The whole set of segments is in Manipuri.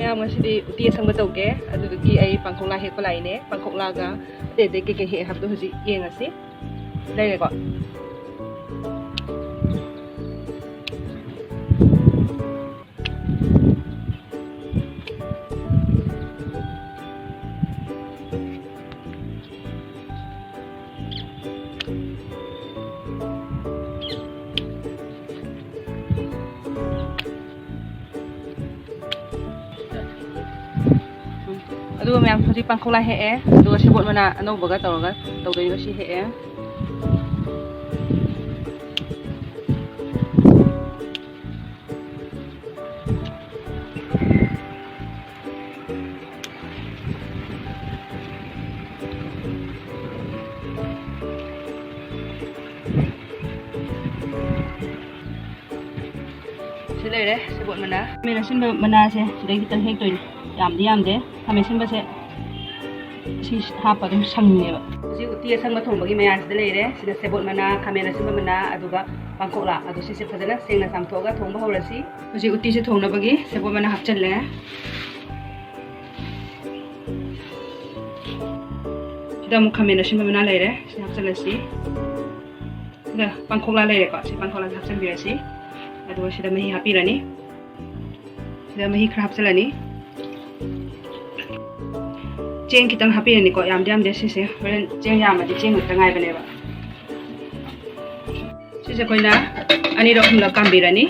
ꯃꯌꯥꯝ ꯉꯁꯤꯗꯤ ꯎꯇꯤ ꯑꯁꯪꯕ ꯇꯧꯒꯦ ꯑꯗꯨꯗꯨꯒꯤ ꯑꯩ ꯄꯥꯡꯈꯣꯛꯂꯥ ꯍꯦꯛꯄ ꯂꯥꯛꯏꯅꯦ ꯄꯥꯡꯈꯣꯛꯂꯥꯒ ꯑꯇꯩ ꯀꯩꯀꯩ ꯍꯦꯛ ꯍꯥꯏꯕꯗꯣ ꯍꯧꯖꯤꯛ ꯌꯦꯡꯉꯁꯤ ꯂꯩꯔꯦꯀꯣ ꯑꯗꯨꯒ ꯃꯌꯥꯝ ꯍꯧꯖꯤꯛ ꯄꯥꯡꯈꯣꯛꯂꯥ ꯍꯦꯛꯑꯦ ꯑꯗꯨꯒ ꯁꯦꯕꯣꯠ ꯃꯅꯥ ꯑꯅꯧꯕꯒ ꯇꯧꯔꯒ ꯇꯧꯗꯣꯏꯅꯣ ꯁꯤ ꯍꯦꯛꯑꯦ ꯁꯤ ꯂꯩꯔꯦ ꯁꯦꯕꯣꯠ ꯃꯅꯥ ꯈꯥꯃꯦꯟ ꯑꯁꯤꯟꯕ ꯃꯅꯥꯁꯦ ꯁꯤꯗꯩ ꯈꯤꯇꯪ ꯍꯦꯛꯇꯣꯏꯅꯦ ꯌꯥꯝꯗꯤ ꯌꯥꯝꯗꯦ ꯈꯥꯃꯦꯟ ꯑꯁꯤꯟꯕꯁꯦ ꯁꯤ ꯍꯥꯞꯄ ꯑꯗꯨꯝ ꯁꯪꯉꯦꯕ ꯍꯧꯖꯤꯛ ꯎꯇꯤ ꯑꯁꯪꯕ ꯊꯣꯡꯕꯒꯤ ꯃꯌꯥꯟꯁꯤꯗ ꯂꯩꯔꯦ ꯁꯤꯗ ꯁꯦꯕꯣꯠ ꯃꯅꯥ ꯈꯥꯃꯦꯟ ꯑꯁꯤꯟꯕ ꯃꯅꯥ ꯑꯗꯨꯒ ꯄꯥꯡꯈꯣꯛꯂꯥ ꯑꯗꯨ ꯁꯤꯁꯦ ꯐꯖꯅ ꯁꯦꯡꯅ ꯆꯥꯝꯊꯣꯛꯑꯒ ꯊꯣꯡꯕ ꯍꯧꯔꯁꯤ ꯍꯧꯖꯤꯛ ꯎꯇꯤꯁꯦ ꯊꯣꯡꯅꯕꯒꯤ ꯁꯦꯕꯣꯠ ꯃꯅꯥ ꯍꯥꯞꯆꯜꯂꯦ ꯁꯤꯗ ꯑꯃꯨꯛ ꯈꯥꯃꯦꯟ ꯑꯁꯤꯟꯕ ꯃꯅꯥ ꯂꯩꯔꯦ ꯁꯤ ꯍꯥꯞꯆꯜꯂꯁꯤ ꯁꯤꯗ ꯄꯥꯡꯈꯣꯛꯂꯥ ꯂꯩꯔꯦꯀꯣ ꯁꯤ ꯄꯥꯡꯈꯣꯛꯂꯥꯁꯦ ꯍꯥꯞꯆꯟꯕꯤꯔꯁꯤ ꯑꯗꯨꯒ ꯁꯤꯗ ꯃꯍꯤ ꯍꯥꯞꯄꯤꯔꯅꯤ sida mahi khara hapsalani cheng kitang hapirani ko yam sise horen cheng yamadi cheng utta ngai baneba sise koina ani ro khumla kambirani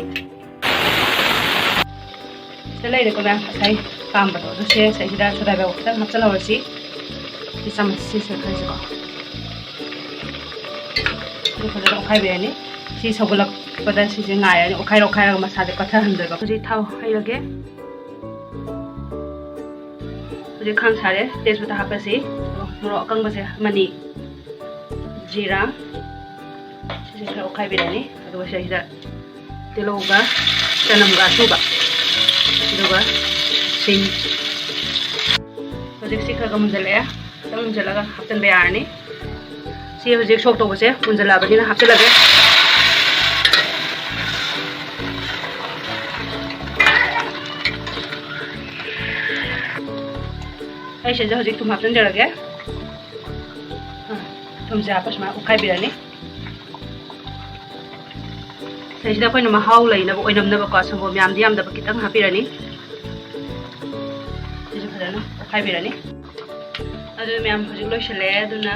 selai re ko na sai kam ba to se sai sida soda ba ukta masala wasi si samas sise khai ko ko da okhai be si sogolak pada si ngai ani okhai okhai ga masade katha handar ba ji thau hai lage Jadi khang sare tes bata hapa si murok kang base mani jira sisi ka okai birani adu base ida teloga tanam ga tuba aduga sing project si ka munjala ya tang munjala ga haptan bayani si project sok to base munjala bani na hapte lage Ay siya hojik tum haptan jarage tum ja pas ma ukai birani sai sida koi na mahau lai na oinam na ba ka sangom yam diam da ba kitang hapirani sida phadana ukai birani adu myam hojik loi shale aduna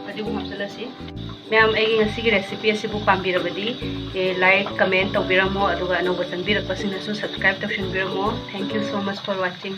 padi bu hapsala si myam agi ngasi gi recipe asibu pambirabadi like comment tawbiramo aduga anoba chanbirak pasina su subscribe tawshin biramo thank you so much for watching